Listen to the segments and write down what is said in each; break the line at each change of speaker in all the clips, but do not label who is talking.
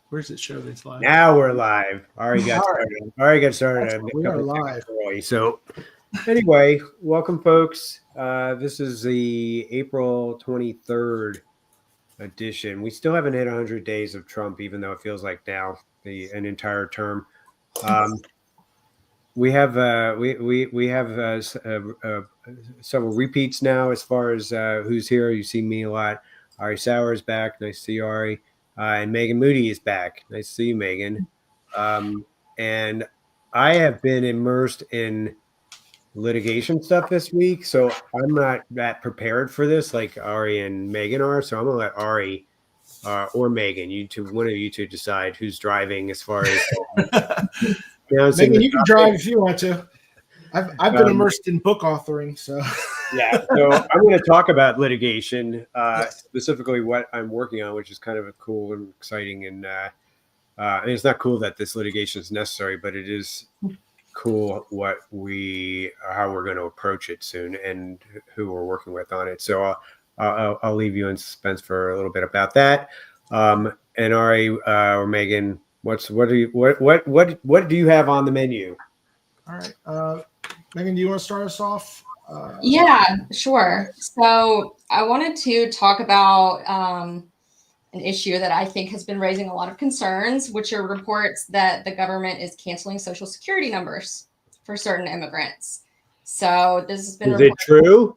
Where's it show that's live?
Now we're live. Already got
All right.
started. Already got started.
We are live.
Early. So anyway, welcome folks. This is the April 23rd edition. We still haven't hit 100 days of Trump, even though it feels like now an entire term. We have several repeats now as far as who's here. You see me a lot. Ari Sauer is back. Nice to see you, Ari. And Meghan Moody is back. Nice to see you, Meghan. And I have been immersed in litigation stuff this week, so I'm not that prepared for this like Ari and Meghan are. So I'm gonna let Ari or Meghan, one of you two, decide who's driving as far as.
Meghan, you can drive if you want to. I've been immersed in book authoring, so.
Yeah, so I'm going to talk about litigation, specifically what I'm working on, which is kind of cool and exciting. And it's not cool that this litigation is necessary, but it is cool how we're going to approach it soon and who we're working with on it. So I'll leave you in suspense for a little bit about that. And Ari or Meghan, what do you have on the menu?
All right, Meghan, do you want to start us off?
Yeah, sure. So I wanted to talk about an issue that I think has been raising a lot of concerns, which are reports that the government is canceling Social Security numbers for certain immigrants. So this has been.
Is it true?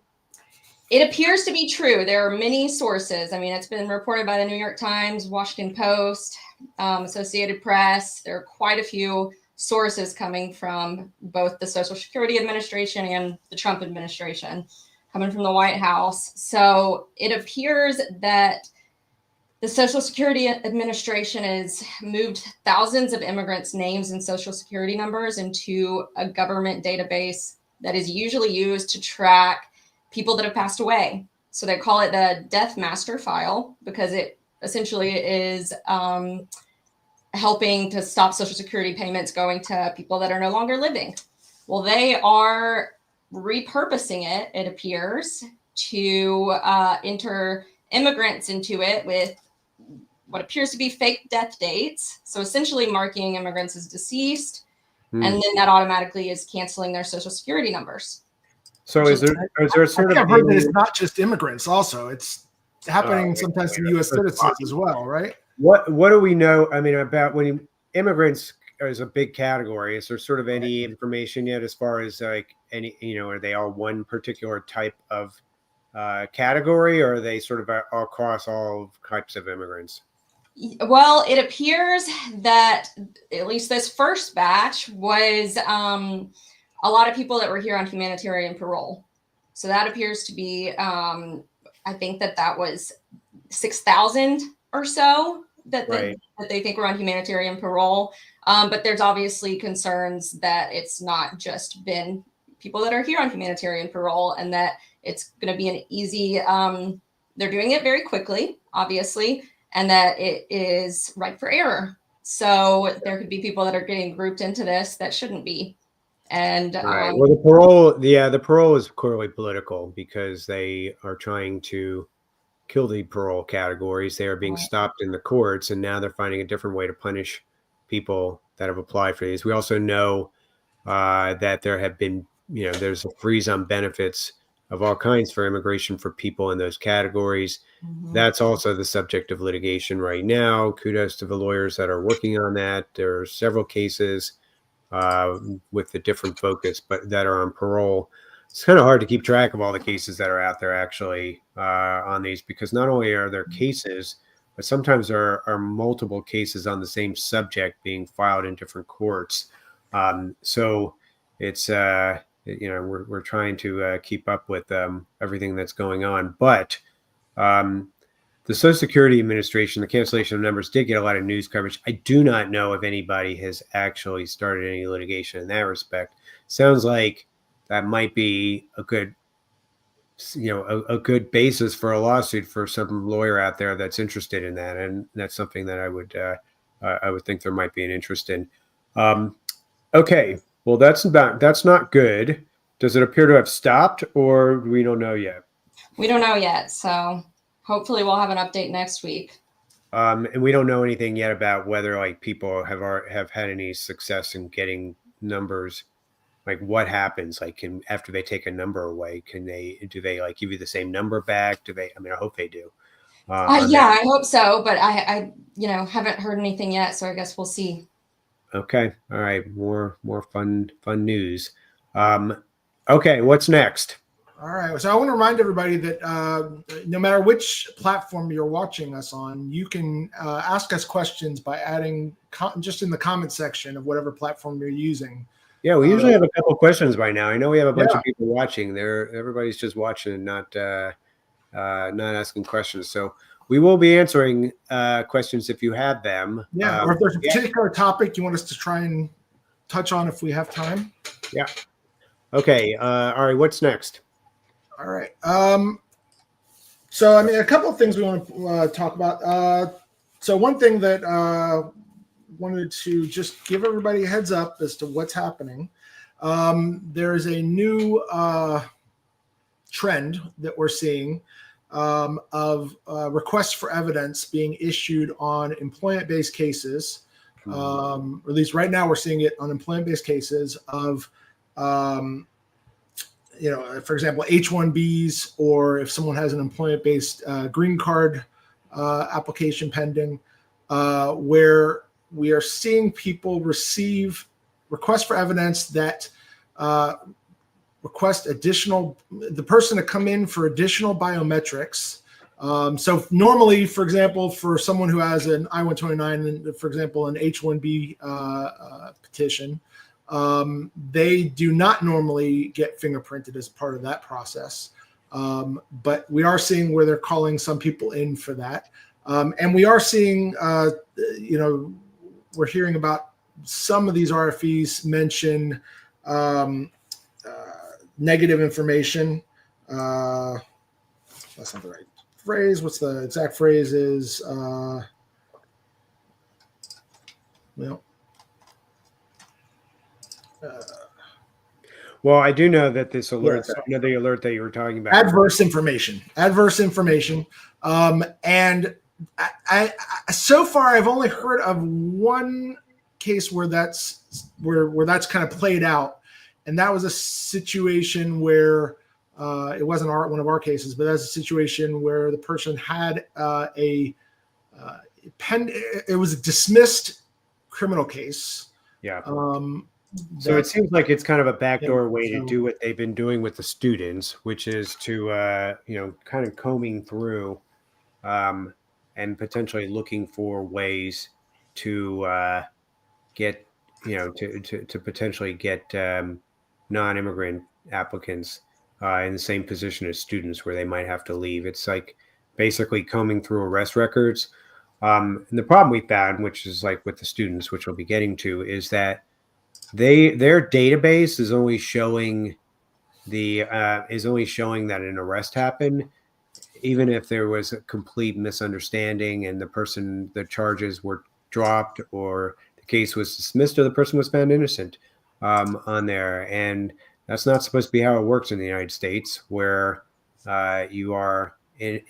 It appears to be true. There are many sources. I mean, it's been reported by the New York Times, Washington Post, Associated Press. There are quite a few sources coming from both the Social Security Administration and the Trump administration, coming from the White House. So it appears that the Social Security Administration has moved thousands of immigrants' names and Social Security numbers into a government database that is usually used to track people that have passed away. So they call it the Death Master File because it essentially is helping to stop Social Security payments going to people that are no longer living. Well, they are repurposing it, it appears, to enter immigrants into it with what appears to be fake death dates. So essentially marking immigrants as deceased, and then that automatically is canceling their Social Security numbers.
So is there sort of...
I've heard that it's not just immigrants also. It's happening sometimes to U.S. citizens as well, right?
What do we know? I mean, about when immigrants is a big category. Is there sort of any information yet as far as like any, are they all one particular type of category, or are they sort of across all types of immigrants?
Well, it appears that at least this first batch was a lot of people that were here on humanitarian parole. So that appears to be, I think that was 6,000 or so that they think were on humanitarian parole. But there's obviously concerns that it's not just been people that are here on humanitarian parole, and that it's going to be an easy, they're doing it very quickly, obviously, and that it is ripe for error. So there could be people that are getting grouped into this that shouldn't be. And
well, the parole is clearly political because they are trying to kill the parole categories. They are being stopped in the courts, and now they're finding a different way to punish people that have applied for these. We also know that there have been, there's a freeze on benefits of all kinds for immigration for people in those categories. That's also the subject of litigation right now. Kudos to the lawyers that are working on that. There are several cases with a different focus, but that are on parole. It's kind of hard to keep track of all the cases that are out there actually on these, because not only are there cases, but sometimes there are multiple cases on the same subject being filed in different courts. So it's, we're trying to keep up with everything that's going on. But the Social Security Administration, the cancellation of numbers, did get a lot of news coverage. I do not know if anybody has actually started any litigation in that respect. Sounds like that might be a good, a good basis for a lawsuit for some lawyer out there that's interested in that, and that's something that I would think there might be an interest in. Okay, well that's not good. Does it appear to have stopped, or we don't know yet?
We don't know yet, so hopefully we'll have an update next week.
And we don't know anything yet about whether like people have had any success in getting numbers. Like what happens? Like after they take a number away, do they like give you the same number back? Do they? I mean, I hope they do.
Yeah, I hope so, but I haven't heard anything yet, so I guess we'll see.
Okay, all right, more fun news. Okay, what's next?
All right, so I want to remind everybody that no matter which platform you're watching us on, you can ask us questions by adding just in the comment section of whatever platform you're using.
Yeah, we usually have a couple questions by now. I know we have a bunch of people watching. Everybody's just watching and not asking questions. So we will be answering questions if you have them.
Yeah, or if there's a particular topic you want us to try and touch on if we have time.
Yeah. Okay. All right. What's next?
All right. So, I mean, a couple of things we want to talk about. So one thing that wanted to just give everybody a heads up as to what's happening. There is a new trend that we're seeing of requests for evidence being issued on employment-based cases. Or at least right now we're seeing it on employment-based cases of, for example, H-1Bs, or if someone has an employment-based green card application pending, where we are seeing people receive requests for evidence that request the person to come in for additional biometrics. So normally, for example, for someone who has an I-129 and, for example, an H-1B petition, they do not normally get fingerprinted as part of that process. But we are seeing where they're calling some people in for that. And we are seeing, we're hearing about some of these RFEs mention negative information. That's not the right phrase. What's the exact phrase is,
well, I do know that this alert, the alert that you were talking about.
Adverse information. And I so far I've only heard of one case where that's kind of played out, and that was a situation where it wasn't one of our cases, but that's a situation where the person had it was a dismissed criminal case.
Yeah. So it seems like it's kind of a backdoor way to do what they've been doing with the students, which is to kind of combing through and potentially looking for ways to get to potentially get non-immigrant applicants in the same position as students where they might have to leave. It's like basically combing through arrest records. And the problem we found, which is like with the students, which we'll be getting to, is that their database is only showing that an arrest happened, even if there was a complete misunderstanding and the charges were dropped or the case was dismissed or the person was found innocent on there. And that's not supposed to be how it works in the United States, where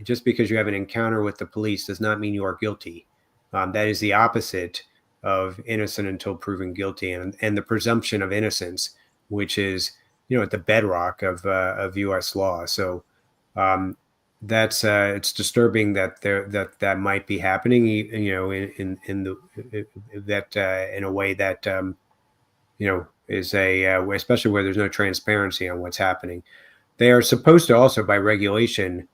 just because you have an encounter with the police does not mean you are guilty. That is the opposite of innocent until proven guilty, and the presumption of innocence, which is at the bedrock of U.S. law. So that's it's disturbing that that might be happening, in a way that is especially where there's no transparency on what's happening. They are supposed to also, by regulation,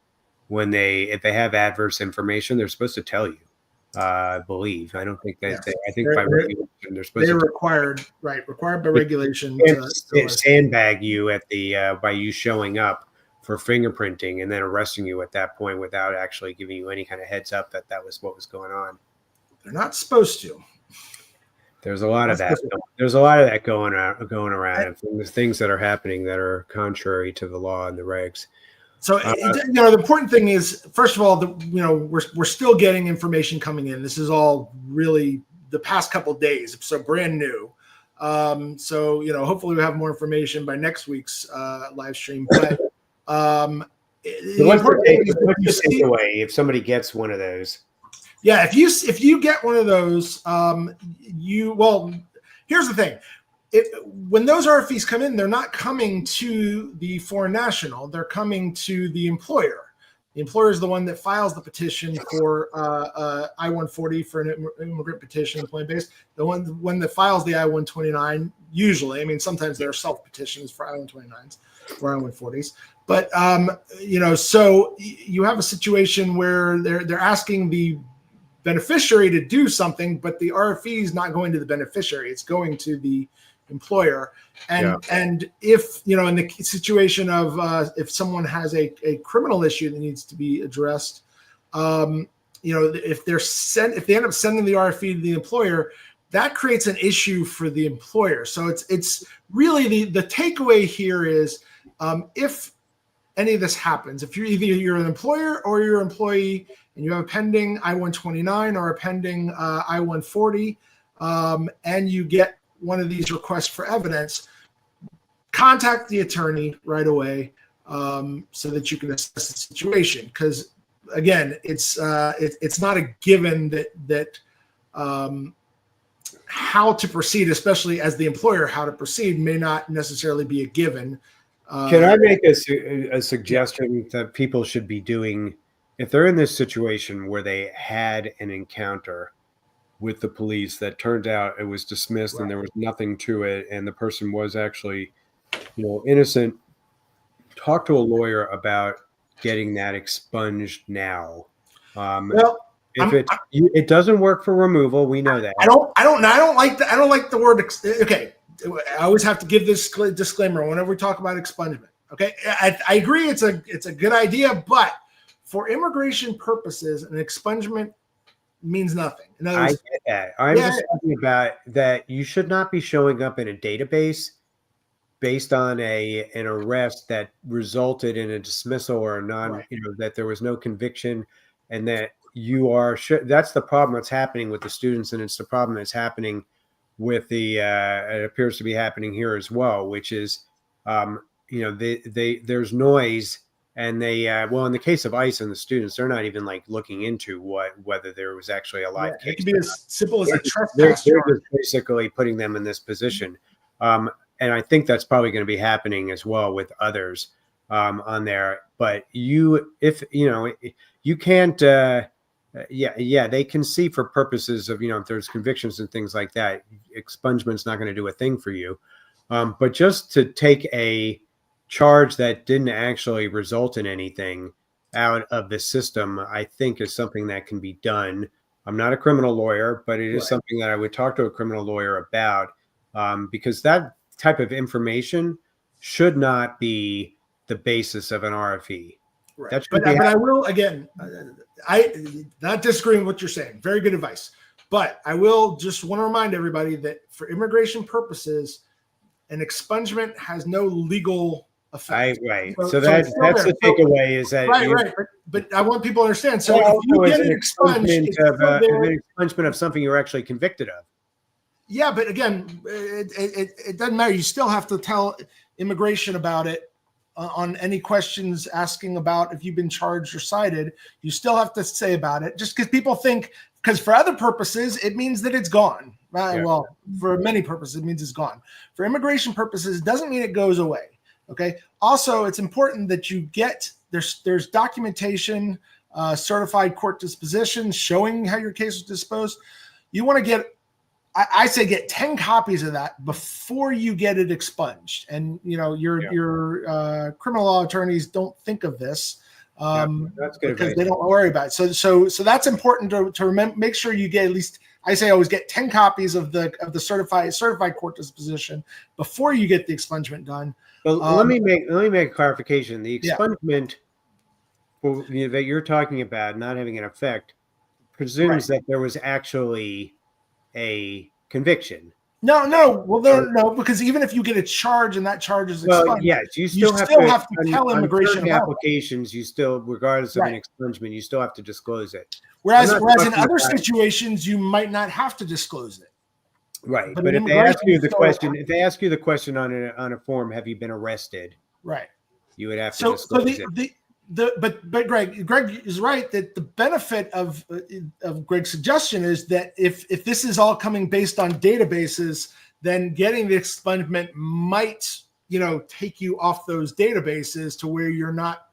if they have adverse information, they're supposed to tell you. I believe. I don't think that. I think by regulation they're supposed to.
They're required by regulation
to sandbag you at by you showing up for fingerprinting and then arresting you at that point without actually giving you any kind of heads up that was what was going on.
They're not supposed to.
There's a lot of that. There's a lot of that going around. There's things that are happening that are contrary to the law and the regs.
So the important thing is, first of all, we're still getting information coming in. This is all really the past couple of days, so brand new. So hopefully we have more information by next week's live stream. But
what's the takeaway if somebody gets one of those?
Yeah, if you get one of those, here's the thing. When those RFEs come in, they're not coming to the foreign national. They're coming to the employer. The employer is the one that files the petition for I-140 for an immigrant petition, employment-based. The one that files the I-129, usually, I mean, sometimes there are self-petitions for I-129s or I-140s. But, so you have a situation where they're asking the beneficiary to do something, but the RFE is not going to the beneficiary. It's going to the employer. And if, in the situation of if someone has a criminal issue that needs to be addressed, if they end up sending the RFE to the employer, that creates an issue for the employer. So it's really the takeaway here is if any of this happens, if you're an employer or you're an employee and you have a pending I-129 or a pending I-140, and you get one of these requests for evidence, contact the attorney right away so that you can assess the situation. Because again, it's not a given that how to proceed, especially as the employer, how to proceed may not necessarily be a given.
Can I make a suggestion that people should be doing if they're in this situation where they had an encounter with the police that turned out it was dismissed and there was nothing to it and the person was actually innocent? Talk to a lawyer about getting that expunged now. It doesn't work for removal, we know that.
I don't like the word okay. I always have to give this disclaimer whenever we talk about expungement. Okay, I agree it's a good idea, but for immigration purposes, an expungement means nothing. In other words,
I get that. I'm just talking about that you should not be showing up in a database based on an arrest that resulted in a dismissal or that there was no conviction, and that you are that's the problem that's happening with the students, and it's the problem that's happening with it appears to be happening here as well, which is there's noise. And they, in the case of ICE and the students, they're not even looking into whether there was actually a live case.
It could be as simple as a trespass.
They're just basically putting them in this position. And I think that's probably going to be happening as well with others on there. But you can't, they can see for purposes of, if there's convictions and things like that, expungement's not going to do a thing for you. But just to take a charge that didn't actually result in anything out of the system, I think is something that can be done. I'm not a criminal lawyer, but it is something that I would talk to a criminal lawyer about, because that type of information should not be the basis of an RFE.
Right. But I will, again, I not disagreeing with what you're saying. Very good advice. But I will just want to remind everybody that for immigration purposes, an expungement has no legal effect.
Right. So that's the takeaway is that
right. But I want people to understand. So if you get an
expungement of something you're actually convicted of.
Yeah, but again, it doesn't matter. You still have to tell immigration about it on any questions asking about if you've been charged or cited. You still have to say about it, just because people think, because for other purposes, it means that it's gone. Right? Yeah. Well, for many purposes, it means it's gone. For immigration purposes, it doesn't mean it goes away. Okay. Also, it's important that you get there's documentation, certified court disposition showing how your case was disposed. You want to get, I say, get 10 copies of that before you get it expunged. And your criminal law attorneys don't think of this
that's good
because they don't worry about it. So that's important to remember. Make sure you get at least, I say, always get 10 copies of the certified court disposition before you get the expungement done.
But let me make a clarification. The expungement that you're talking about not having an effect presumes that there was actually a conviction.
No. Well, no, because even if you get a charge and that charge is expunged,
you still have to tell immigration about applications. You still, regardless of an expungement, you still have to disclose it.
Whereas in other situations, you might not have to disclose it.
Right, but if they ask you the question on a form, have you been arrested?
Right,
you would have to disclose it.
but Greg is right that the benefit of Greg's suggestion is that if this is all coming based on databases, then getting the expungement might take you off those databases to where you're not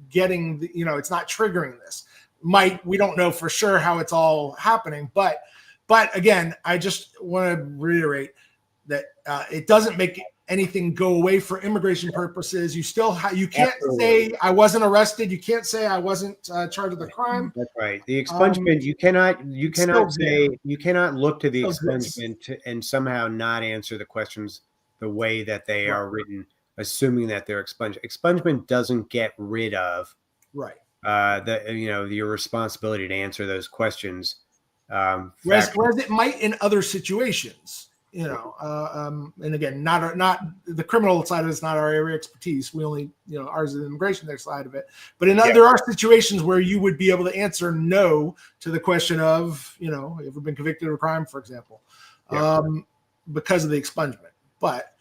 getting it's not triggering this. We don't know for sure how it's all happening, but again, I just want to reiterate that it doesn't make anything go away for immigration purposes. You still you can't
Absolutely.
say I wasn't arrested. You can't say I wasn't charged with a crime.
That's right. The expungement, you cannot say, you cannot look to the expungement and somehow not answer the questions the way that they are written, assuming that they're expunged. Expungement doesn't get rid of your responsibility to answer those questions.
Whereas it might in other situations. And again, not the criminal side of it's not our area of expertise. We only, ours is the immigration side of it. But there are situations where you would be able to answer no to the question of, have you ever been convicted of a crime, for example, because of the expungement. But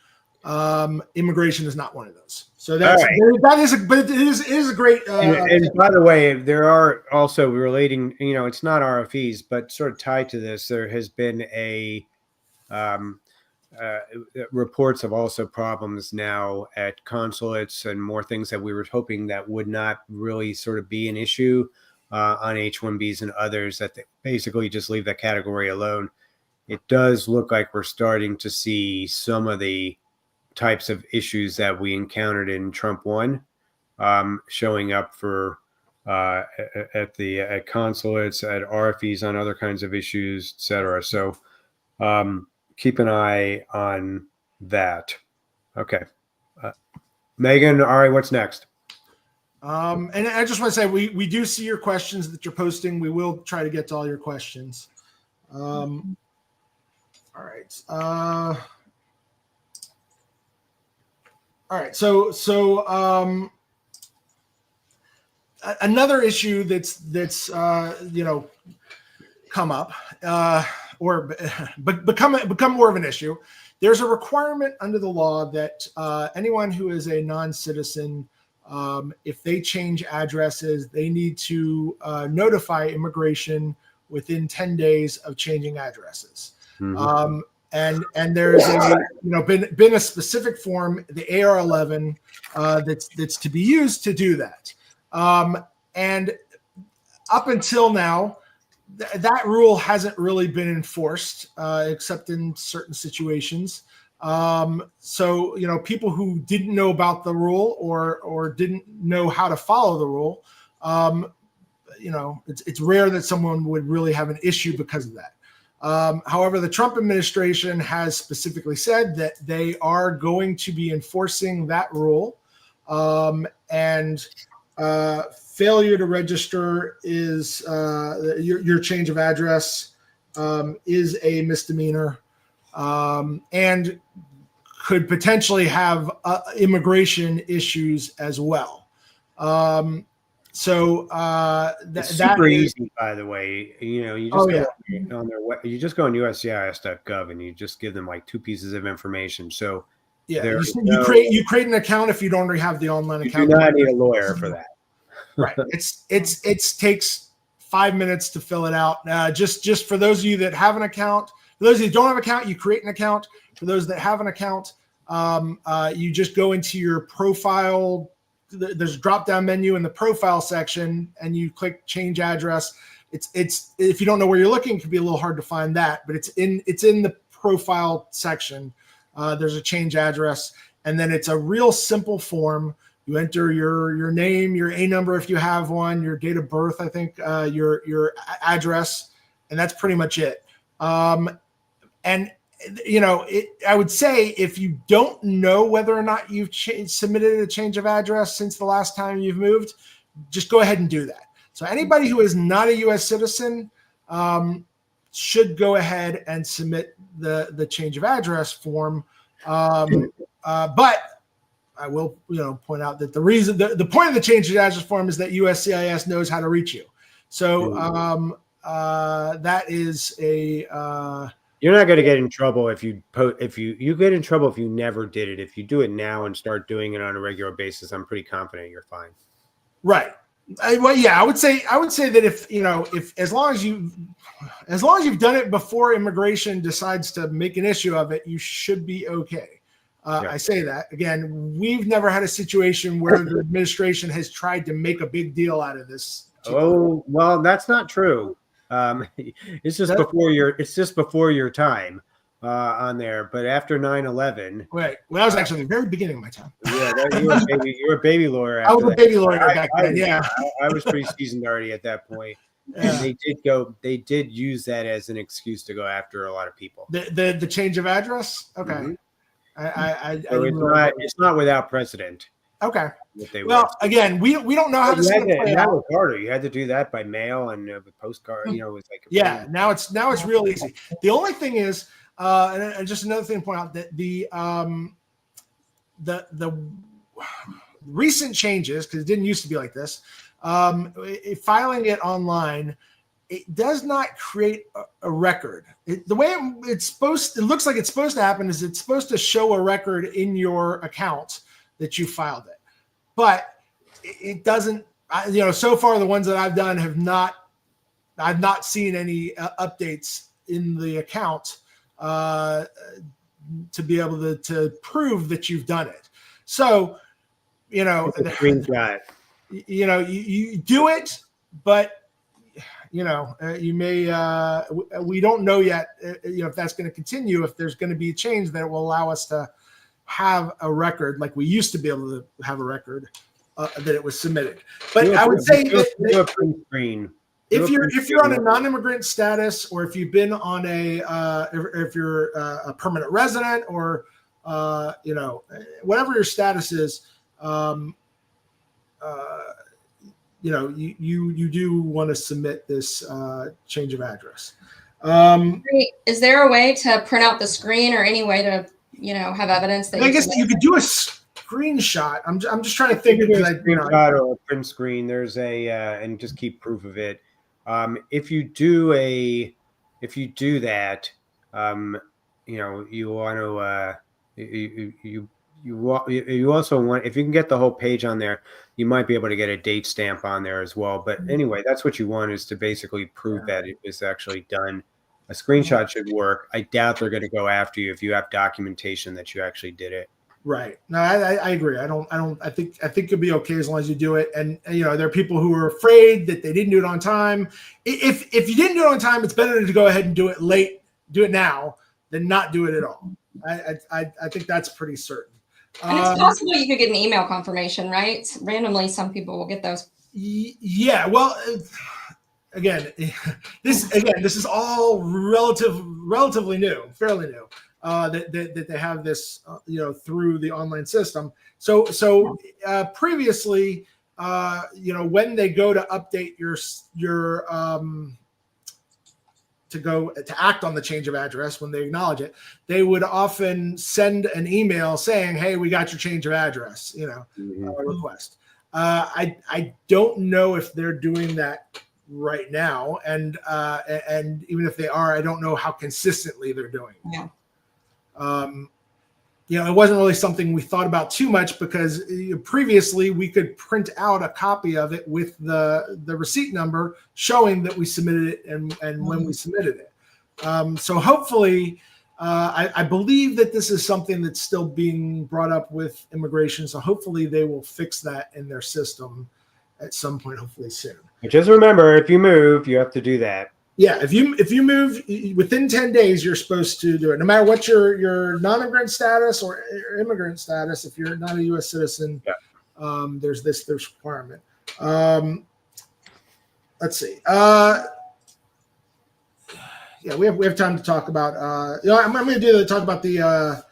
immigration is not one of those. So it is a great.
And by the way, there are also relating. It's not RFEs, but sort of tied to this. There has been reports of also problems now at consulates and more things that we were hoping that would not really sort of be an issue on H-1Bs and others, that they basically just leave that category alone. It does look like we're starting to see some of the types of issues that we encountered in Trump 1 showing up for at consulates, at RFEs, on other kinds of issues, et cetera. So keep an eye on that. Okay. Megan, Ari, what's next?
And I just want to say, we do see your questions that you're posting. We will try to get to all your questions. All right. All right. So another issue that's come up, or become more of an issue. There's a requirement under the law that anyone who is a non-citizen, if they change addresses, they need to notify immigration within 10 days of changing addresses. Mm-hmm. And there's been a specific form, the AR11, that's to be used to do that. And up until now, that rule hasn't really been enforced, except in certain situations. So, people who didn't know about the rule or didn't know how to follow the rule, it's rare that someone would really have an issue because of that. However, the Trump administration has specifically said that they are going to be enforcing that rule, and failure to register is your change of address is a misdemeanor, and could potentially have super issues as well.
It's super easy, by the way. You just go on USCIS.gov and you just give them like 2 pieces of information. So
you create an account if you don't already have the online account.
You do not need a lawyer for that.
Right. It takes 5 minutes to fill it out. Just for those of you that have an account, for those of you who don't have an account, you create an account. For those that have an account, you just go into your profile. There's a drop-down menu in the profile section, and you click change address. It's if you don't know where you're looking, it can be a little hard to find that, but it's in the profile section. There's a change address, and then it's a real simple form. You enter your name, your A number if you have one, your date of birth, I think, your address, and that's pretty much it. And I would say if you don't know whether or not you've submitted a change of address since the last time you've moved, just go ahead and do that. So anybody who is not a U.S. citizen should go ahead and submit the change of address form. But I will, point out that the reason, the point of the change of address form is that USCIS knows how to reach you. So that is a.
You're not going to get in trouble if you get in trouble if you never did it. If you do it now and start doing it on a regular basis, I'm pretty confident you're fine.
Right. Well, yeah, I would say that if as long as you've done it before immigration decides to make an issue of it, you should be okay. I say that again. We've never had a situation where the administration has tried to make a big deal out of this.
Oh, well, that's not true. It's just before your time on there. But after 9/11,
right. Well, that was actually the very beginning of my time.
Yeah, you were a baby lawyer.
I was a baby lawyer back then. Yeah,
I was pretty seasoned already at that point. And they did use that as an excuse to go after a lot of people.
The change of address. Okay.
Mm-hmm. It's not without precedent.
Okay. Well, again, we don't know how this is going to play out.
That was harder. You had to do that by mail and with postcard. You know, it was like
now it's real easy. The only thing is, and just another thing to point out that the recent changes, because it didn't used to be like this, filing it online, it does not create a record. The way it looks like it's supposed to happen is it's supposed to show a record in your account that you filed it, but it doesn't. So far the ones that I've done I've not seen any updates in the account to be able to prove that you've done it. So,
screenshot.
You do it, but you may. We don't know yet. If that's going to continue. If there's going to be a change that will allow us to have a record like we used to be able to have a record that it was submitted. But I would say that
print screen.
If you're on a non-immigrant status, or if you've been on if you're a permanent resident, or whatever your status is, you do want to submit this change of address.
Is there a way to print out the screen, or any way to have evidence that?
I guess you could do a screenshot. I'm just trying to think of a
screenshot or a print screen. There's and just keep proof of it. If you do that, you want to you also want, if you can get the whole page on there, you might be able to get a date stamp on there as well. But anyway, that's what you want, is to basically prove that it was actually done. A screenshot should work. I doubt they're going to go after you if you have documentation that you actually did it.
Right. No, I agree. I think you'll be okay as long as you do it. And there are people who are afraid that they didn't do it on time. If you didn't do it on time, it's better to go ahead and do it now than not do it at all. I think that's pretty certain.
And it's possible you could get an email confirmation, right? Randomly, some people will get those.
Yeah. Well, this is all relatively new, fairly new. That they have this, through the online system. So previously, when they go to update your to act on the change of address, when they acknowledge it, they would often send an email saying, "Hey, we got your change of address," request. I don't know if they're doing that right now, and even if they are, I don't know how consistently they're doing it.
Yeah.
It wasn't really something we thought about too much, because previously we could print out a copy of it with the receipt number showing that we submitted it and when we submitted it. So hopefully, I believe that this is something that's still being brought up with immigration. So hopefully they will fix that in their system at some point, hopefully soon.
But just remember, if you move, you have to do that.
Yeah, if you move within 10 days, you're supposed to do it. No matter what your non-immigrant status or immigrant status, if you're not a U.S. citizen, there's this requirement. Let's see. We have time to talk about. I'm going to talk about the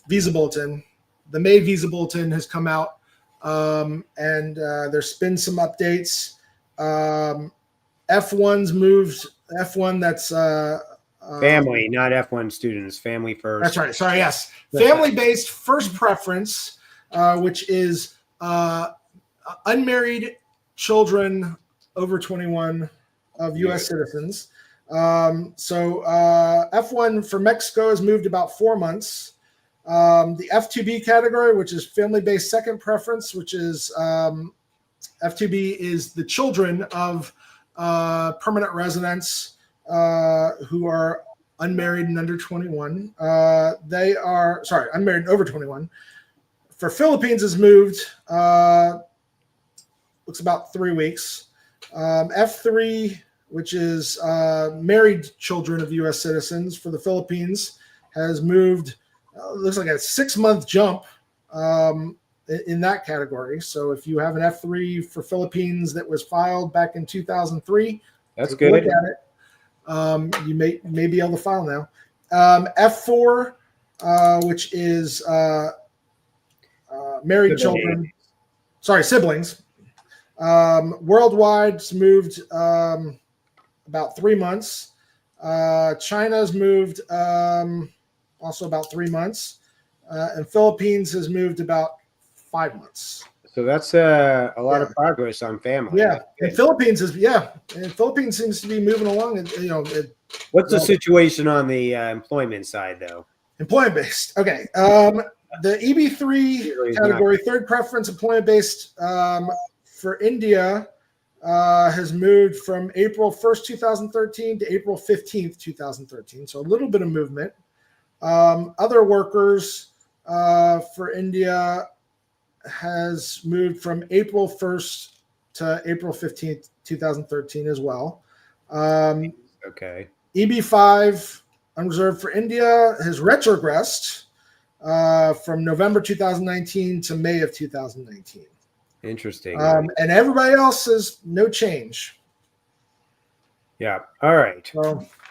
visa bulletin. The May visa bulletin has come out, and there's been some updates. F1's moved. F1, that's
family, not F1 students. Family first.
That's right. Sorry. Yes. Family-based first preference, which is unmarried children over 21 of U.S. citizens. So F1 for Mexico has moved about 4 months. The F2B category, which is family-based second preference, which is F2B is the children of permanent residents who are unmarried and under 21. Unmarried and over 21. For Philippines has moved, looks about 3 weeks. F3, which is married children of U.S. citizens for the Philippines, has moved, looks like a 6-month jump in that category. So if you have an F3 for Philippines that was filed back in 2003,
that's good.
Look at it. You may be able to file now. F4, which is married children, siblings. Worldwide's moved about 3 months. China's moved also about 3 months. And Philippines has moved about 5 months.
So that's a lot of progress on family.
Yeah, and Philippines seems to be moving along. And
what's the situation on the employment side, though?
Employment based. Okay. The EB3 category, third preference, employment based for India has moved from April 1st, 2013 to April 15th, 2013. So a little bit of movement. Other workers for India has moved from April 1st to April 15th, 2013 as well.
Okay.
EB5 unreserved for India has retrogressed from November 2019 to May of 2019.
Interesting.
And everybody else is no change.
Yeah. All right.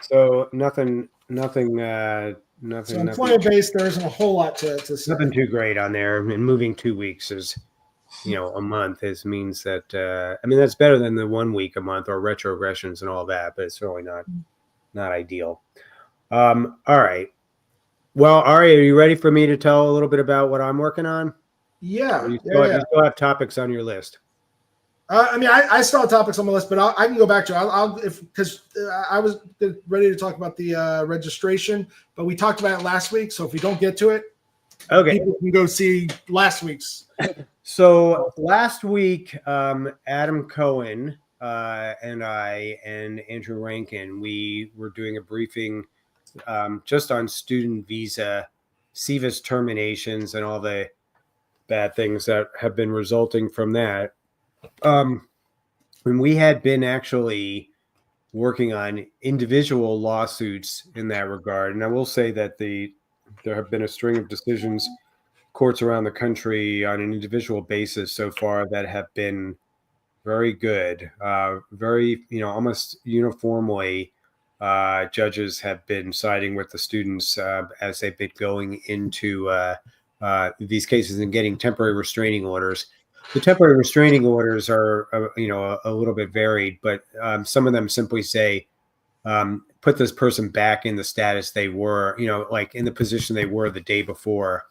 So nothing.
So employment based, there isn't a whole lot to say.
Nothing too great on there. And moving 2 weeks is, a month means that, that's better than the 1 week a month or retrogressions and all that, but it's really not ideal. All right. Well, Ari, are you ready for me to tell a little bit about what I'm working on?
Yeah.
You still have topics on your list.
I still have topics on my list, but I can go back to it. Because I was ready to talk about the registration, but we talked about it last week. So if we don't get to it,
okay,
people can go see last week's.
So last week, Adam Cohen and I and Andrew Rankin, we were doing a briefing just on student visa, CVIS terminations, and all the bad things that have been resulting from that. When we had been actually working on individual lawsuits in that regard, and I will say that there have been a string of decisions, courts around the country on an individual basis so far that have been very good, very, almost uniformly, judges have been siding with the students as they've been going into these cases and getting temporary restraining orders. The temporary restraining orders are, a little bit varied, but some of them simply say, put this person back in the status they were, like in the position they were the day before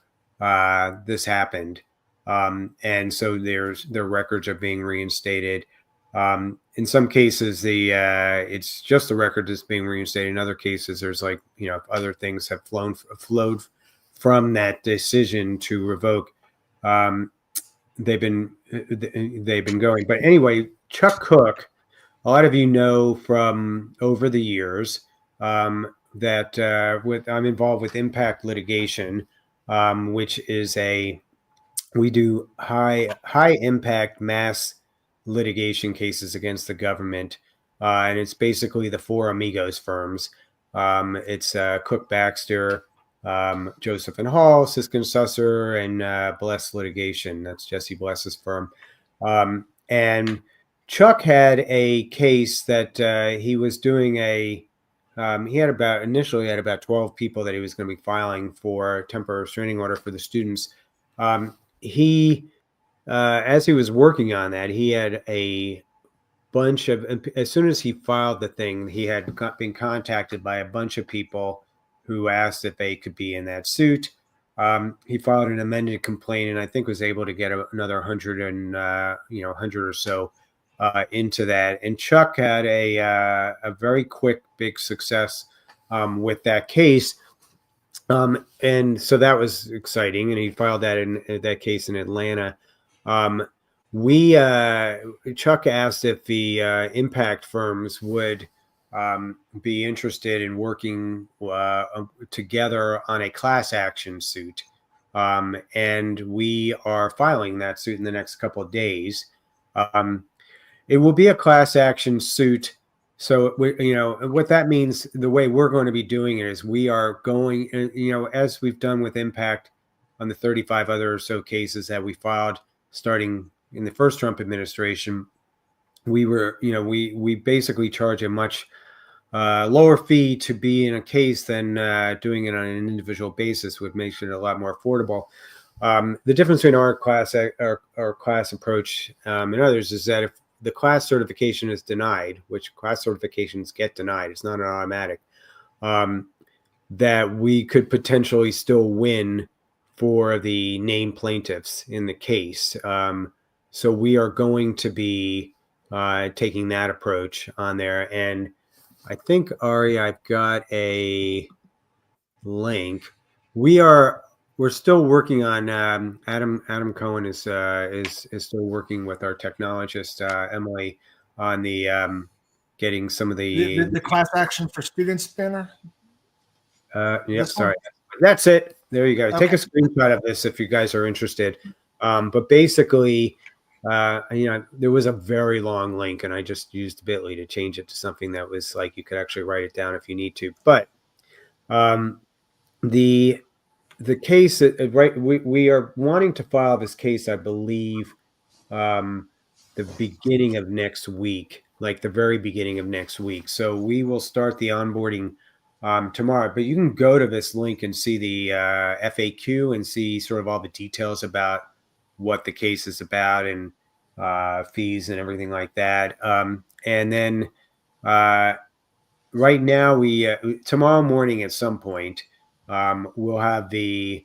this happened. And so their records are being reinstated. In some cases, it's just the record that's being reinstated. In other cases, there's other things have flowed from that decision to revoke. They've been going. But anyway, Chuck Cook, a lot of you know from over the years that I'm involved with impact litigation, which is we do high impact mass litigation cases against the government, and it's basically the four amigos firms. It's Cook Baxter, Joseph and Hall, Siskind Susser, and Bless Litigation. That's Jesse Bless's firm. And Chuck had a case that he was doing he initially had about 12 people that he was going to be filing for temporary restraining order for the students. As he was working on that, he had a bunch of, as soon as he filed the thing, he had been contacted by a bunch of people who asked if they could be in that suit. He filed an amended complaint and I think was able to get another 100 or so into that. And Chuck had a very quick, big success with that case. And so that was exciting, and he filed that in that case in Atlanta. We Chuck asked if the impact firms would be interested in working together on a class action suit, and we are filing that suit in the next couple of days. It will be a class action suit. So, what that means, the way we're going to be doing it is we are going, as we've done with Impact on the 35 other or so cases that we filed starting in the first Trump administration, we basically charge a much lower fee to be in a case than doing it on an individual basis, would make it a lot more affordable. The difference between our class approach and others is that if the class certification is denied, which class certifications get denied, it's not an automatic, that we could potentially still win for the named plaintiffs in the case. So we are going to be taking that approach on there. And I think, Ari, I've got a link. We're still working on Adam Cohen is still working with our technologist Emily on the getting some of
The class action for students banner.
Yep, sorry. That's it. There you go.
Okay.
Take a screenshot of this if you guys are interested. But basically, there was a very long link, and I just used Bitly to change it to something that was like you could actually write it down if you need to. But the case, right? We are wanting to file this case, I believe, the beginning of next week, like the very beginning of next week. So we will start the onboarding tomorrow. But you can go to this link and see the FAQ and see sort of all the details about what the case is about and fees and everything like that. And then right now, tomorrow morning at some point, we'll have the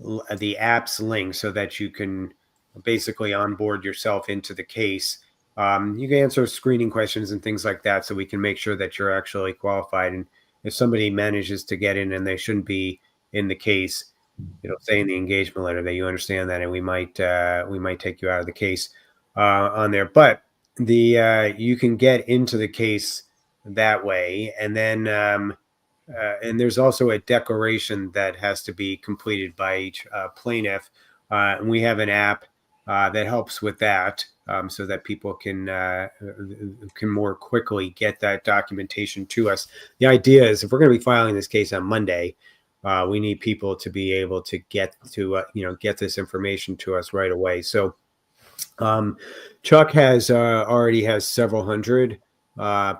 apps link so that you can basically onboard yourself into the case. You can answer screening questions and things like that, so we can make sure that you're actually qualified. And if somebody manages to get in and they shouldn't be in the case, say in the engagement letter that you understand that, and we might take you out of the case on there. But you can get into the case that way, and then and there's also a declaration that has to be completed by each plaintiff, and we have an app that helps with that, so that people can more quickly get that documentation to us. The idea is, if we're going to be filing this case on Monday, we need people to be able to get this information to us right away. So Chuck already has several hundred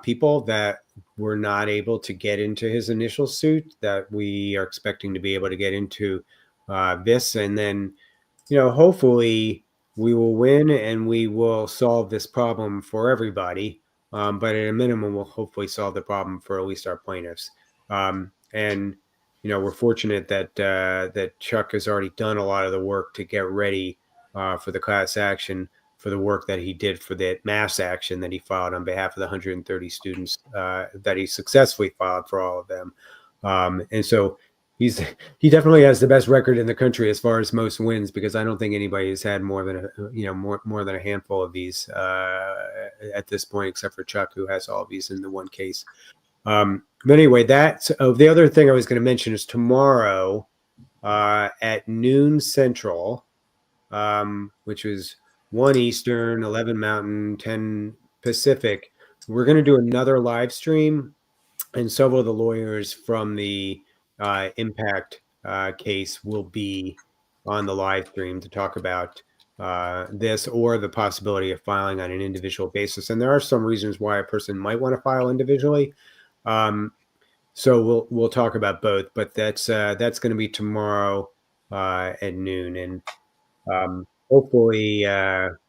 people that were not able to get into his initial suit that we are expecting to be able to get into this. And then, hopefully we will win and we will solve this problem for everybody. But at a minimum, we'll hopefully solve the problem for at least our plaintiffs. And, we're fortunate that Chuck has already done a lot of the work to get ready for the class action, for the work that he did for that mass action that he filed on behalf of the 130 students that he successfully filed for all of them. And so he definitely has the best record in the country as far as most wins, because I don't think anybody has had more than a handful of these at this point, except for Chuck, who has all of these in the one case. But anyway, the other thing I was going to mention is tomorrow at noon Central, which is 1 Eastern, 11 Mountain, 10 Pacific. We're going to do another live stream, and several of the lawyers from the Impact case will be on the live stream to talk about this or the possibility of filing on an individual basis. And there are some reasons why a person might want to file individually. So we'll talk about both, but that's going to be tomorrow at noon, and hopefully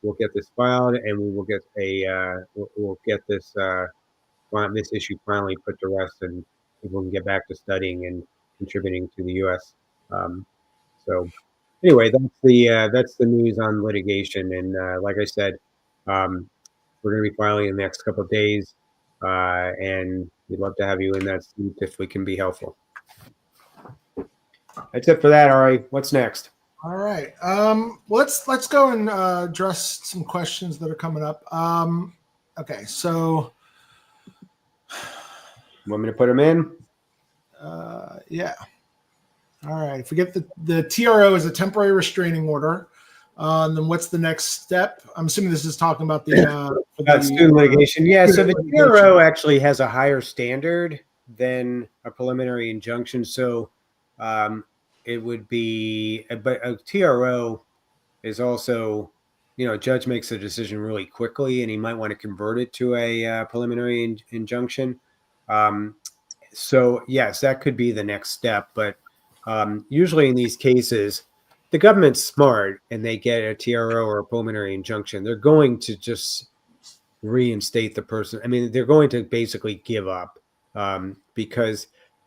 we'll get this filed, and we will get we'll get this issue finally put to rest, and people can get back to studying and contributing to the U.S. So anyway, that's the news on litigation, and like I said, we're going to be filing in the next couple of days, and we'd love to have you in that seat if we can be helpful. That's it for that, Ari. What's next?
All right. Let's go and address some questions that are coming up. Okay, so
Want me to put them in?
yeah. All right. If we get the TRO is a temporary restraining order, then what's the next step? I'm assuming this is talking about
Student litigation. Yeah. So the
litigation.
TRO actually has a higher standard than a preliminary injunction. So it would be, but a TRO is also, a judge makes a decision really quickly, and he might want to convert it to a preliminary injunction. So yes, that could be the next step. But usually in these cases, the government's smart and they get a TRO or a preliminary injunction. They're going to just reinstate the person. I mean, they're going to basically give up because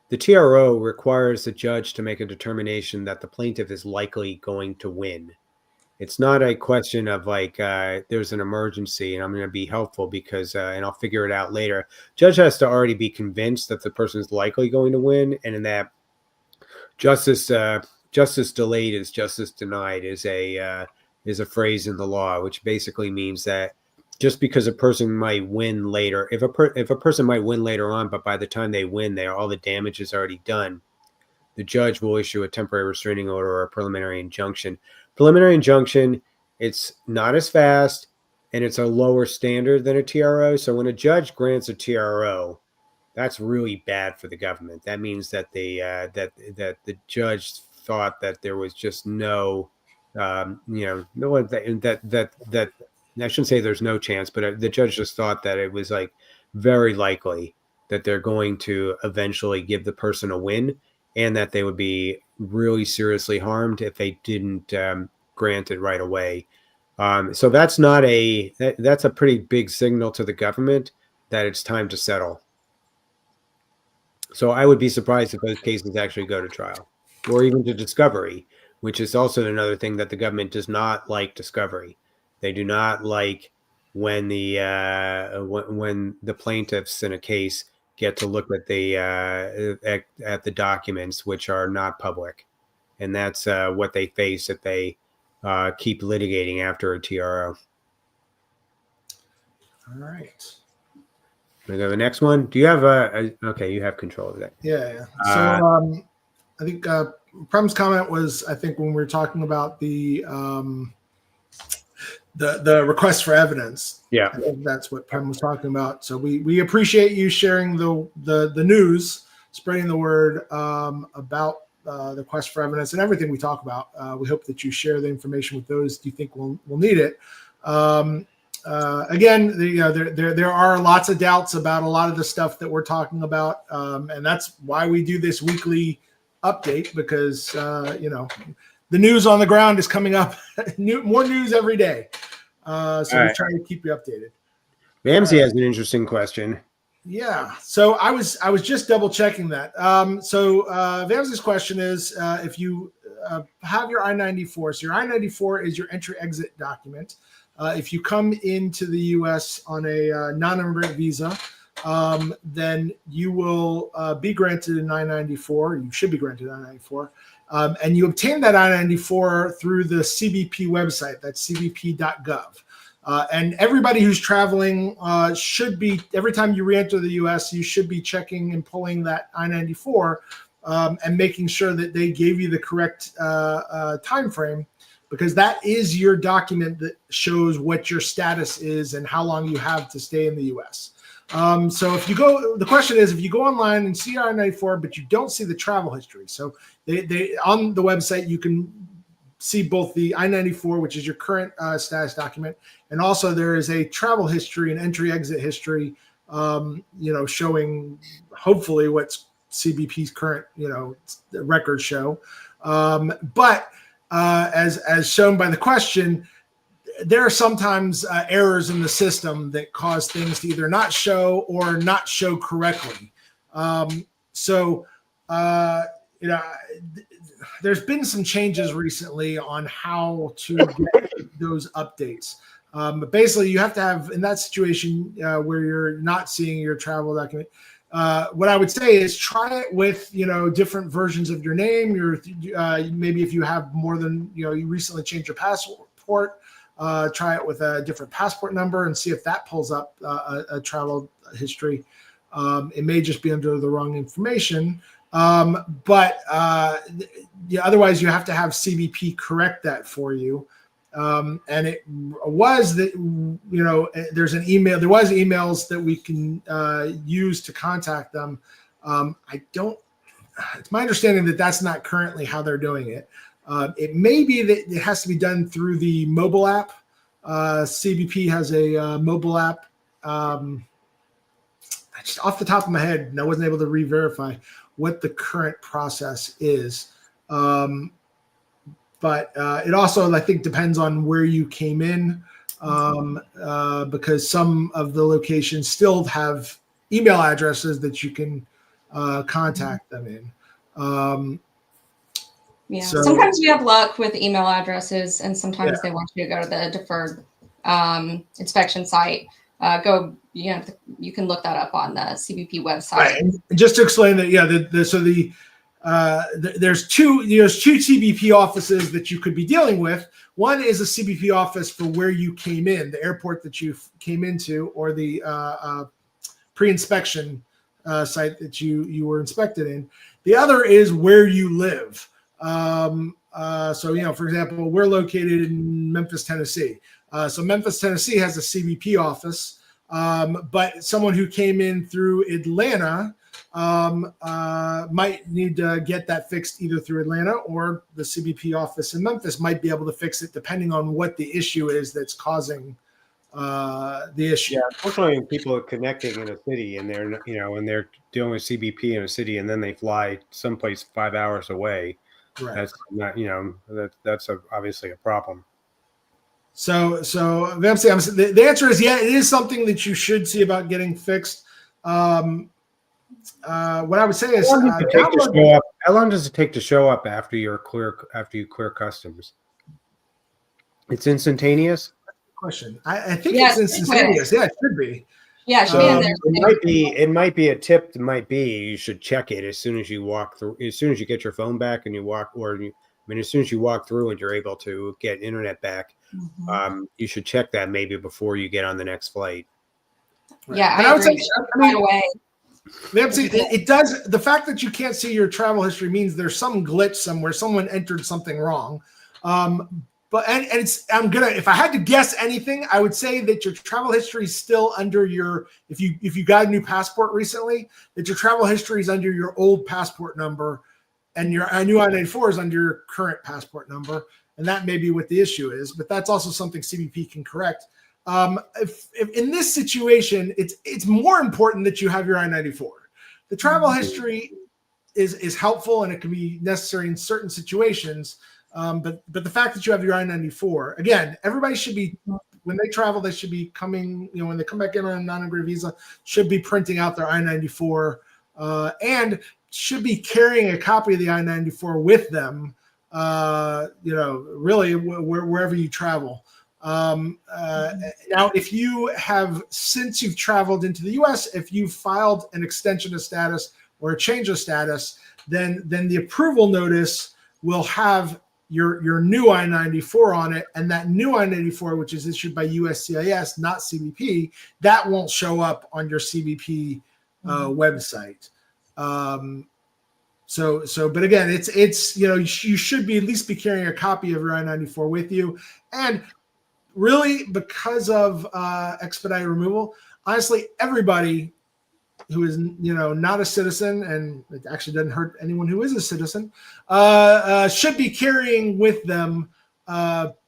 the TRO requires the judge to make a determination that the plaintiff is likely going to win. It's not a question of like there's an emergency and I'm going to be helpful because and I'll figure it out later. Judge has to already be convinced that the person is likely going to win, and in that justice delayed is justice denied is a phrase in the law, which basically means that just because a person might win later, if a person might win later on, but by the time they win, all the damage is already done, the judge will issue a temporary restraining order or a preliminary injunction. Preliminary injunction, it's not as fast and it's a lower standard than a TRO. So when a judge grants a TRO, that's really bad for the government. That means that that the judge thought that there was just no, that I shouldn't say there's no chance, but the judge just thought that it was like very likely that they're going to eventually give the person a win, and that they would be really seriously harmed if they didn't grant it right away. So that's that's a pretty big signal to the government that it's time to settle. So I would be surprised if those cases actually go to trial or even to discovery, which is also another thing that the government does not like. Discovery. They do not like when the plaintiffs in a case get to look at the documents, which are not public, and that's what they face if they keep litigating after a TRO.
All right.
Go to the next one. Do you have okay? You have control of that.
Yeah. So I think Prem's comment was, I think when we were talking about the request for evidence.
Yeah,
I think that's what Prem was talking about. So we appreciate you sharing the news, spreading the word about the request for evidence and everything we talk about. We hope that you share the information with those you think will need it. Again, there are lots of doubts about a lot of the stuff that we're talking about, and that's why we do this weekly update, because the news on the ground is coming up, more news every day. So we try to keep you updated.
Ramsey has an interesting question.
Yeah, so I was just double checking that. So Ramsey's question is, if you have your I-94, so your I-94 is your entry-exit document. If you come into the U.S. on a non-immigrant visa, then you will be granted an I-94. You should be granted an I-94. And you obtain that I-94 through the CBP website. That's cbp.gov. And everybody who's traveling should be, every time you re-enter the U.S., you should be checking and pulling that I-94 and making sure that they gave you the correct time frame, because that is your document that shows what your status is and how long you have to stay in the U.S. So if you go, the question is, if you go online and see I-94, but you don't see the travel history, so they on the website you can see both the I-94, which is your current status document, and also there is a travel history and entry-exit history, showing hopefully what's CBP's current, records show. But as shown by the question, there are sometimes errors in the system that cause things to either not show or not show correctly. There's been some changes recently on how to get those updates. But basically, you have to have, in that situation where you're not seeing your travel document, what I would say is try it with, different versions of your name. Maybe if you have more than, you recently changed your passport, try it with a different passport number and see if that pulls up a travel history. It may just be under the wrong information. But otherwise you have to have CBP correct that for you. And it was that, there was emails that we can use to contact them. It's my understanding that that's not currently how they're doing it. It may be that it has to be done through the mobile app. CBP has a mobile app. Just off the top of my head, and I wasn't able to re-verify what the current process is. But it also, I think, depends on where you came in, because some of the locations still have email addresses that you can contact them in.
Sometimes we have luck with email addresses, and sometimes they want you to go to the deferred inspection site. You can look that up on the CBP website.
Right. And just to explain that, there's two CBP offices that you could be dealing with. One is a CBP office for where you came in, the airport that you came into, or the pre-inspection site that you were inspected in. The other is where you live. For example, we're located in Memphis, Tennessee. So Memphis, Tennessee has a CBP office, but someone who came in through Atlanta might need to get that fixed either through Atlanta, or the CBP office in Memphis might be able to fix it depending on what the issue is that's causing the issue.
Yeah, unfortunately, people are connecting in a city and they're dealing with CBP in a city, and then they fly someplace 5 hours away.
Right.
That's not, that's obviously a problem.
So the answer is, it is something that you should see about getting fixed. What I would say is,
how long does it take to show up after you clear customs? It's instantaneous.
Question. I think it's instantaneous. Yeah, it should be.
Yeah, it should be in there.
It might be a tip. You should check it as soon as you walk through. As soon as you get your phone back and you walk, as soon as you walk through and you're able to get internet back, you should check that maybe before you get on the next flight.
Right.
Yeah,
I would say
right away.
It does. The fact that you can't see your travel history means there's some glitch somewhere. Someone entered something wrong. If I had to guess anything, I would say that your travel history is still under your, if you got a new passport recently, that your travel history is under your old passport number, and your new I-94 is under your current passport number. And that may be what the issue is, but that's also something CBP can correct. If in this situation, it's more important that you have your I-94. The travel history is helpful, and it can be necessary in certain situations. But the fact that you have your I-94, again, everybody should be, when they travel, they should be coming, when they come back in on a non-immigrant visa, should be printing out their I-94, and should be carrying a copy of the I-94 with them, really wherever you travel. Now, if you have, since you've traveled into the U.S., if you've filed an extension of status or a change of status, then the approval notice will have your new I-94 on it, and that new I-94, which is issued by USCIS, not CBP, that won't show up on your CBP website. But again, it's you should be at least be carrying a copy of your I-94 with you. And really, because of expedited removal, honestly, everybody who is not a citizen, and it actually doesn't hurt anyone who is a citizen, should be carrying with them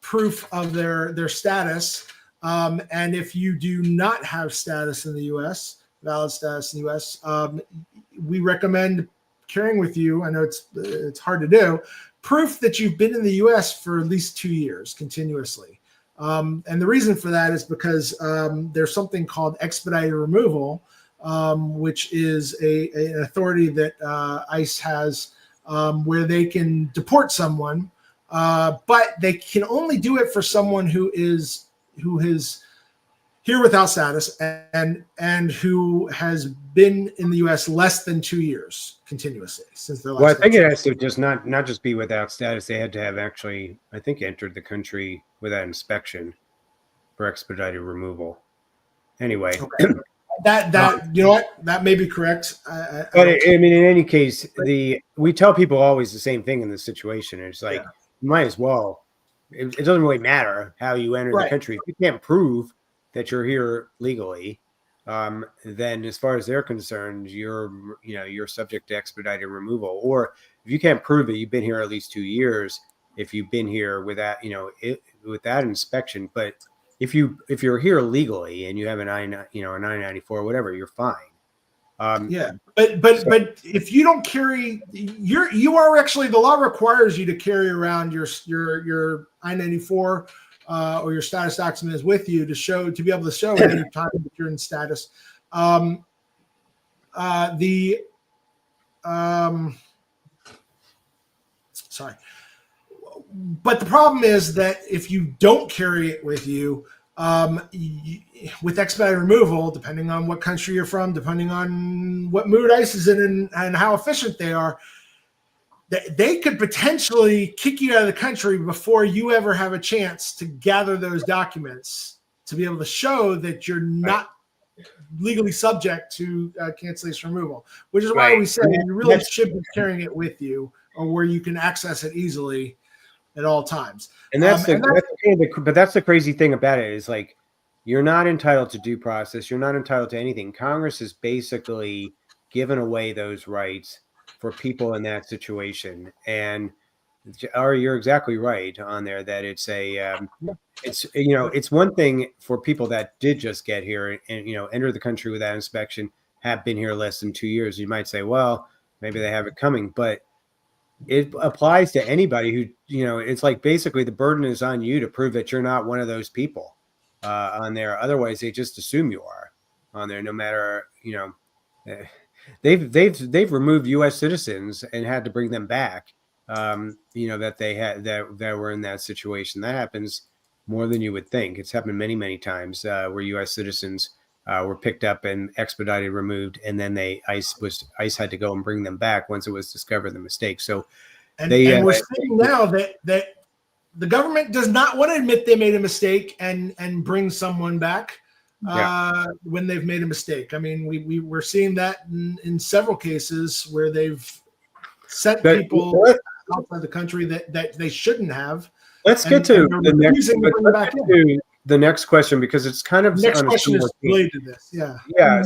proof of their status. And if you do not have status in the U.S., valid status in the U.S., we recommend carrying with you, I know it's hard to do, proof that you've been in the U.S. for at least 2 years continuously. And the reason for that is because there's something called expedited removal, which is an authority that ICE has, where they can deport someone, but they can only do it for someone who has here without status and who has been in the U.S. less than 2 years continuously since their last.
Well, I think it has to just not just be without status. They had to have actually, I think, entered the country without inspection for expedited removal. Anyway,
okay. that you know what, that may be correct.
But I mean, in any case, we tell people always the same thing in this situation. It's like you might as well. It doesn't really matter how you enter the country if you can't prove that you're here legally. Then, as far as they're concerned, you're subject to expedited removal. Or if you can't prove that you've been here at least 2 years, if you've been here without without inspection, but if you're here legally and you have a 994 whatever, you're fine.
But if you don't carry, you are actually, the law requires you to carry around your I-94 or your status document is with you to be able to show any time that you're in status. But the problem is that if you don't carry it with you, with expedited removal, depending on what country you're from, depending on what mood ICE is in and how efficient they are, they could potentially kick you out of the country before you ever have a chance to gather those documents to be able to show that you're not legally subject to cancellation removal, which is why we say you really should be carrying it with you or where you can access it easily at all times. And
that's the crazy thing about it is, like, you're not entitled to due process. You're not entitled to anything. Congress has basically given away those rights for people in that situation. And Ari, you're exactly right on there that it's one thing for people that did just get here and enter the country without inspection, have been here less than 2 years. You might say, well, maybe they have it coming, but it applies to anybody who, it's like basically the burden is on you to prove that you're not one of those people on there. Otherwise, they just assume you are on there, no matter, they've removed U.S. citizens and had to bring them back, that they had that were in that situation. That happens more than you would think. It's happened many, many times where U.S. citizens were picked up and expedited removed, and then ICE had to go and bring them back once it was discovered the mistake. So,
and we're seeing now that the government does not want to admit they made a mistake and bring someone back when they've made a mistake. I mean, we're seeing that in several cases where they've sent people outside the country that they shouldn't have.
Let's get to the next question, because it's kind of
the next question is related to this.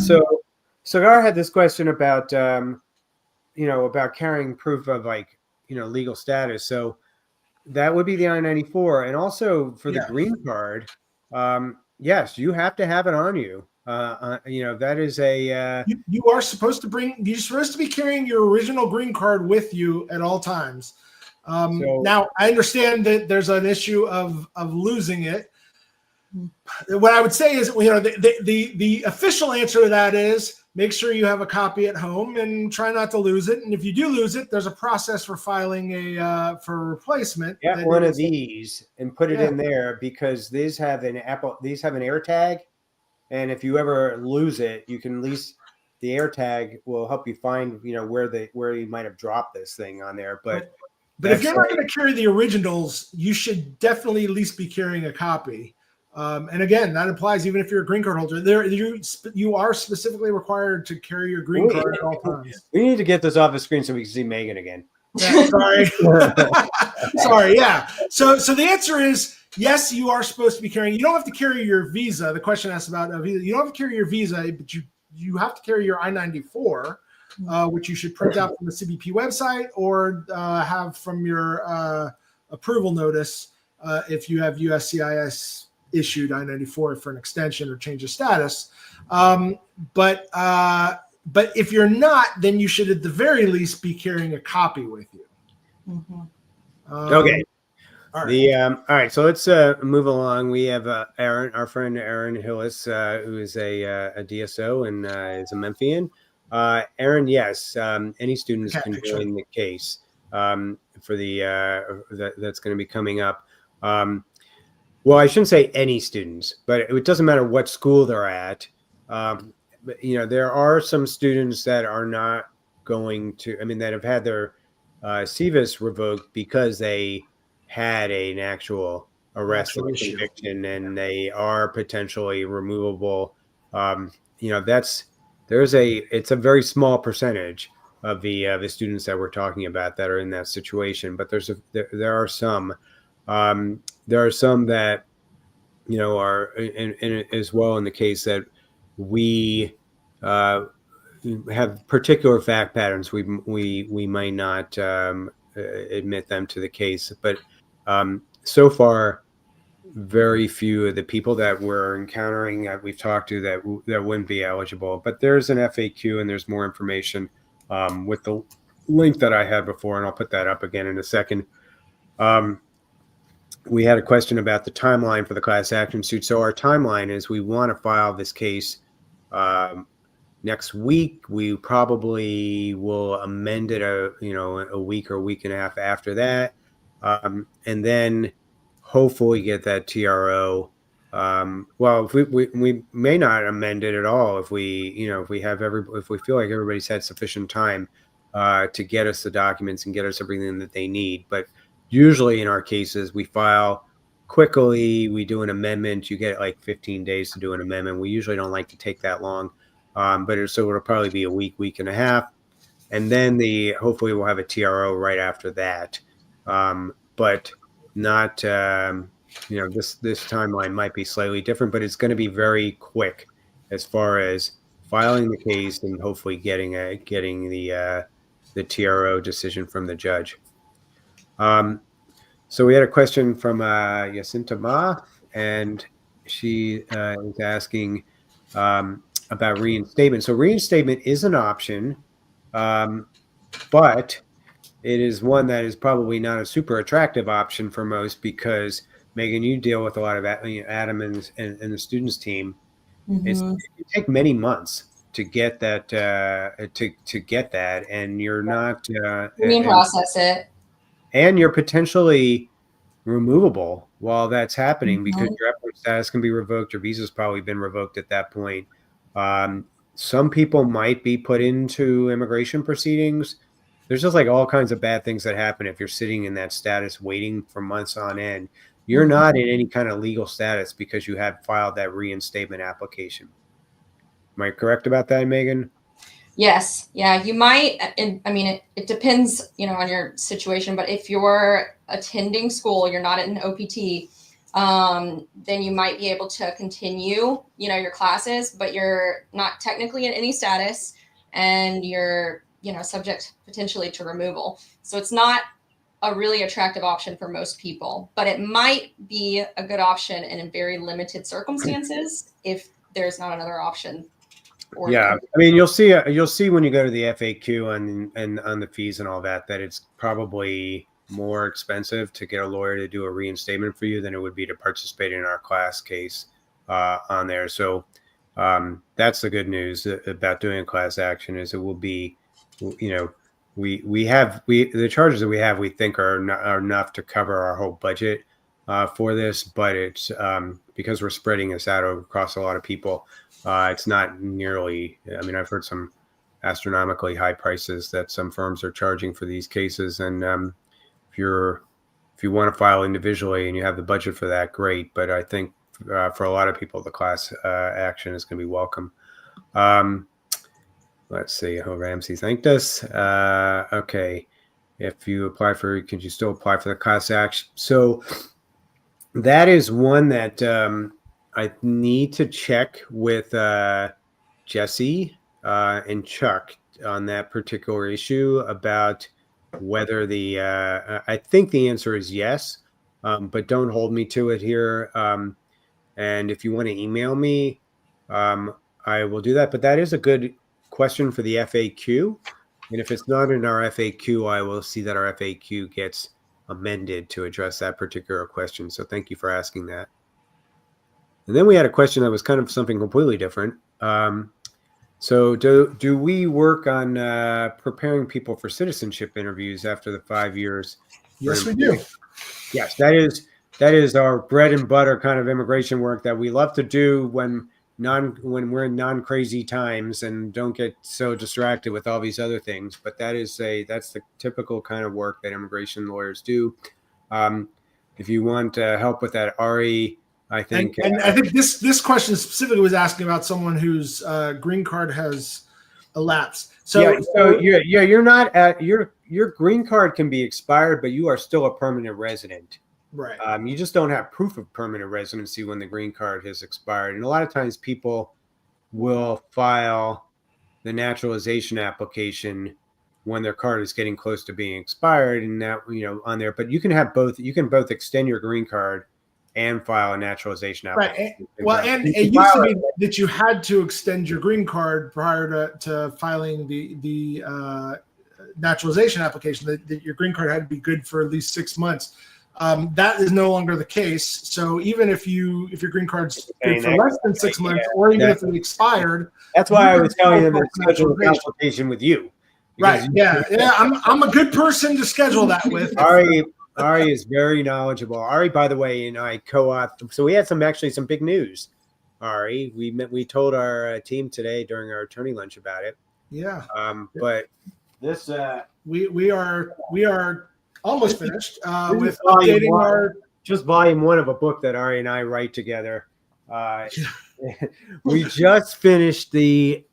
So Sagar had this question about about carrying proof of legal status. So that would be the I-94, and also for the green card. Yes, you have to have it on you. That is a
you are supposed to you're supposed to be carrying your original green card with you at all times. Now I understand that there's an issue of losing it. What I would say is, the official answer to that is make sure you have a copy at home and try not to lose it. And if you do lose it, there's a process for filing for replacement.
Get one of these and put it in there, because these have an AirTag, and if you ever lose it, you can at least, the AirTag will help you find where you might have dropped this thing on there. But
if you're not going to carry the originals, you should definitely at least be carrying a copy. And again, that applies even if you're a green card holder. You are specifically required to carry your green card at all times.
We need to get this off the screen so we can see Meghan again.
Yeah, sorry. Sorry. Yeah. So the answer is yes, you are supposed to be carrying. You don't have to carry your visa. The question asks about a visa. You don't have to carry your visa, but you have to carry your I-94, which you should print out from the CBP website or have from your approval notice if you have USCIS issued I-94 for an extension or change of status. But if you're not, then you should at the very least be carrying a copy with you.
Okay.
All right.
All right. So let's move along. We have Aaron, our friend Aaron Hillis, who is a DSO and is a Memphian. Aaron, yes. Any students can join the case for the that's going to be coming up. well, I shouldn't say any students, but it doesn't matter what school they're at. But, there are some students that are not going to, that have had their CVIS revoked because they had an actual arrest and
issue.
conviction, and they are potentially removable. It's a very small percentage of the students that we're talking about that are in that situation, but there are some. There are some that are in as well in the case that we have particular fact patterns. We might not admit them to the case, but so far, very few of the people that we're encountering that we've talked to that wouldn't be eligible. But there's an FAQ and there's more information with the link that I had before, and I'll put that up again in a second. We had a question about the timeline for the class action suit. So our timeline is we want to file this case next week. We probably will amend it a week or a week and a half after that, and then hopefully get that TRO. Well, if we may not amend it at all if we if we feel like everybody's had sufficient time to get us the documents and get us everything that they need. But usually in our cases, we file quickly, we do an amendment. You get like 15 days to do an amendment. We usually don't like to take that long, but it'll probably be a week and a half, and then hopefully we'll have a TRO right after that. But not this timeline might be slightly different, but it's going to be very quick as far as filing the case and hopefully getting the TRO decision from the judge. So we had a question from Jacinta Ma, and she is asking about reinstatement. So reinstatement is an option, but it is one that is probably not a super attractive option for most because, Megan, you deal with a lot of Adam and the students team.
Mm-hmm.
It take many months to get that to get that, and you're not
process it.
And you're potentially removable while that's happening,
Mm-hmm.
because your F1 status can be revoked. Your visa's probably been revoked at that point. Some people might be put into immigration proceedings. There's just like all kinds of bad things that happen if you're sitting in that status waiting for months on end. You're
Mm-hmm.
not in any kind of legal status because you have filed that reinstatement application. Am I correct about that, Megan?
Yes. Yeah, you might. It depends, on your situation. But if you're attending school, you're not in OPT, then you might be able to continue, your classes, but you're not technically in any status, and you're, subject potentially to removal. So it's not a really attractive option for most people, but it might be a good option in very limited circumstances if there's not another option.
Yeah, you'll see when you go to the FAQ and on the fees and all that it's probably more expensive to get a lawyer to do a reinstatement for you than it would be to participate in our class case on there. So that's the good news about doing a class action, is it will be, the charges that we have, we think are enough to cover our whole budget for this, but it's because we're spreading this out across a lot of people. It's not nearly, I've heard some astronomically high prices that some firms are charging for these cases. And if you want to file individually and you have the budget for that, great. But I think for a lot of people, the class action is going to be welcome. Let's see. Oh, Ramsey thanked us. Okay. If you apply could you still apply for the class action? So that is one that I need to check with Jesse and Chuck on that particular issue about whether I think the answer is yes, but don't hold me to it here. And if you want to email me, I will do that. But that is a good question for the FAQ. And if it's not in our FAQ, I will see that our FAQ gets amended to address that particular question. So thank you for asking that. And then we had a question that was kind of something completely different. So do we work on preparing people for citizenship interviews after the 5 years?
Yes, we do.
Yes, that is that is our bread and butter kind of immigration work that we love to do when we're in non-crazy times and don't get so distracted with all these other things. But that's the typical kind of work that immigration lawyers do. If you want help with that, Ari, I think,
and I think this question specifically was asking about someone whose green card has elapsed.
You're not at your green card can be expired, but you are still a permanent resident.
Right.
You just don't have proof of permanent residency when the green card has expired. And a lot of times people will file the naturalization application when their card is getting close to being expired, and that, on there. But you can have both. You can both extend your green card and file a naturalization application.
Right. Well, and it used to be that you had to extend your green card prior to filing the naturalization application, that your green card had to be good for at least 6 months. That is no longer the case. So even if your green card's good for less than 6 months, or even if it expired,
that's why I was telling them to schedule a consultation with you.
Right. Yeah. I'm a good person to schedule that with.
Ari is very knowledgeable. Ari, by the way, and I co-authored. So we had some big news. Ari, we told our team today during our attorney lunch about it.
Yeah.
But this
we are almost finished with
updating
our
volume 1 of a book that Ari and I write together. We just finished the.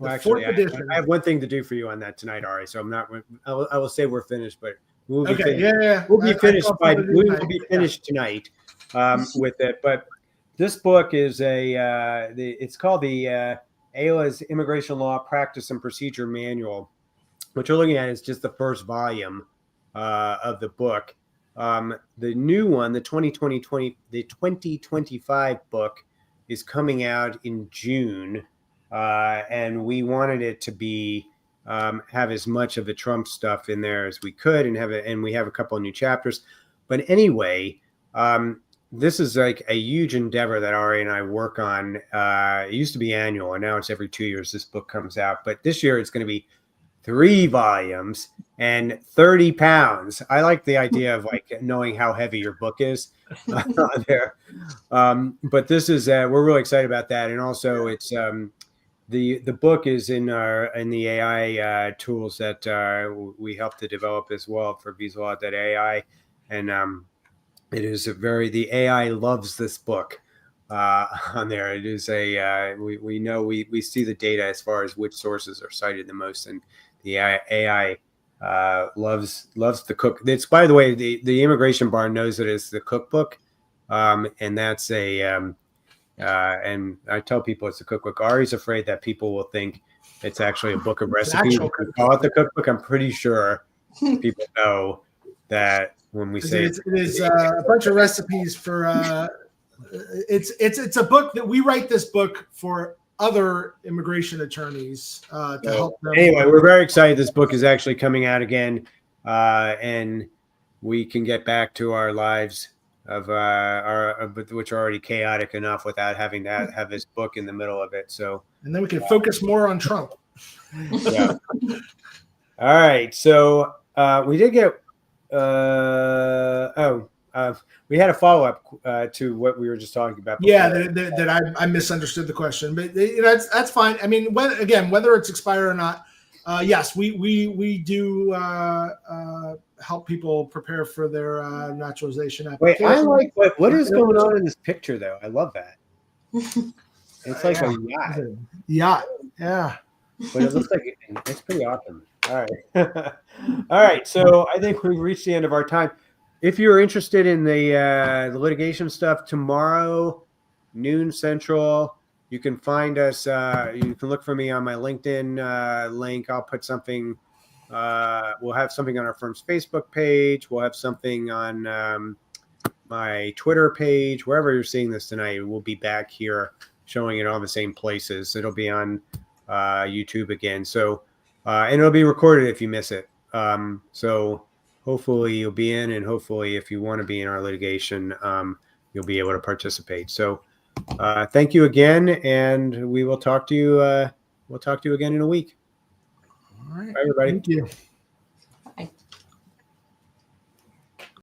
Actually, I have one thing to do for you on that tonight, Ari. So I will say we're finished, but we'll be finished. We'll be finished tonight with it. But this book is it's called the AILA's Immigration Law Practice and Procedure Manual. What you're looking at is just the first volume of the book. The new one, the 2025 book, is coming out in June. And we wanted it to be have as much of the Trump stuff in there as we could, and we have a couple of new chapters. But anyway, this is like a huge endeavor that Ari and I work on. It used to be annual, and now it's every 2 years this book comes out. But this year it's going to be 3 volumes and 30 pounds. I like the idea of knowing how heavy your book is on there. But this is we're really excited about that, and also it's. The book is in the AI tools that we help to develop as well for VisaLaw.ai, and it is the AI loves this book on there. It is we know we see the data as far as which sources are cited the most, and the AI loves the cook. It's, by the way, the Immigration Bar knows it as the cookbook, and that's and I tell people it's a cookbook. Ari's afraid that people will think it's actually a book of recipes. We call it the cookbook. I'm pretty sure people know that when we say
it is a bunch of recipes for. It's a book that we write this book for other immigration attorneys to help them.
Anyway, we're very excited. This book is actually coming out again, and we can get back to our lives which are already chaotic enough without having to have this book in the middle of it. So, and
then we can focus more on Trump.
Yeah. All right. So we did get we had a follow-up to what we were just talking about before.
Yeah, that I misunderstood the question, but that's fine. I mean, whether it's expired or not, yes, we do help people prepare for their naturalization application.
Wait, I like what is going on in this picture, though. I love that. It's like a yacht.
Yacht, yeah.
But it looks like it's pretty awesome. All right. All right. So I think we've reached the end of our time. If you're interested in the litigation stuff, tomorrow, noon Central, you can find us. You can look for me on my LinkedIn link. I'll put something. We'll have something on our firm's Facebook page. We'll have something on my Twitter page. Wherever you're seeing this tonight, we'll be back here showing it all the same places. It'll be on YouTube again. So, and it'll be recorded if you miss it. So hopefully you'll be in, and hopefully if you want to be in our litigation, you'll be able to participate. So thank you again, and we will talk to you. We'll talk to you again in a week.
All right.
Bye, everybody.
Thank you.